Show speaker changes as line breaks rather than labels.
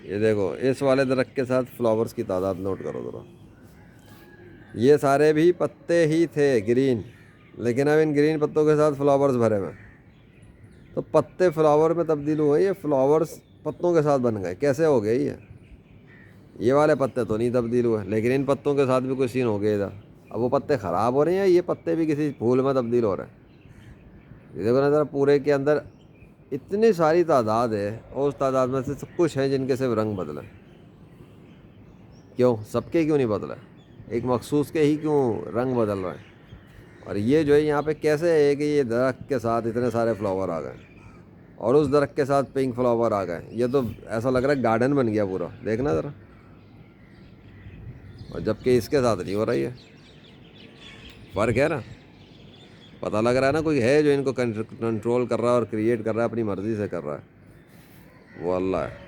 یہ دیکھو اس والے درخت کے ساتھ فلاورز کی تعداد نوٹ کرو ذرا، یہ سارے بھی پتے ہی تھے گرین، لیکن اب ان گرین پتوں کے ساتھ فلاورز بھرے ہوئے، تو پتے فلاور میں تبدیل ہوئے، یہ فلاورز پتوں کے ساتھ بن گئے، کیسے ہو گئے یہ والے پتے تو نہیں تبدیل ہوئے، لیکن ان پتوں کے ساتھ بھی کوئی سین ہو گیا ادھر۔ اب وہ پتے خراب ہو رہے ہیں، یہ پتے بھی کسی پھول میں تبدیل ہو رہے ہیں، یہ دیکھو نا ذرا، پورے کے اندر اتنی ساری تعداد ہے، اور اس تعداد میں سے کچھ ہیں جن کے صرف رنگ بدلے، کیوں سب کے کیوں نہیں بدلے، ایک مخصوص کے ہی کیوں رنگ بدل رہے ہیں؟ اور یہ جو ہے یہاں پہ کیسے ہے کہ یہ درخت کے ساتھ اتنے سارے فلاور آ گئے، اور اس درخت کے ساتھ پنک فلاور آ گئے، یہ تو ایسا لگ رہا ہے گارڈن بن گیا پورا، دیکھنا ذرا، اور جبکہ اس کے ساتھ نہیں ہو رہی ہے، فرق ہے نا، پتہ لگ رہا ہے نا کوئی ہے جو ان کو کنٹرول کر رہا ہے اور کریٹ کر رہا ہے، اپنی مرضی سے کر رہا ہے، وہ اللہ ہے۔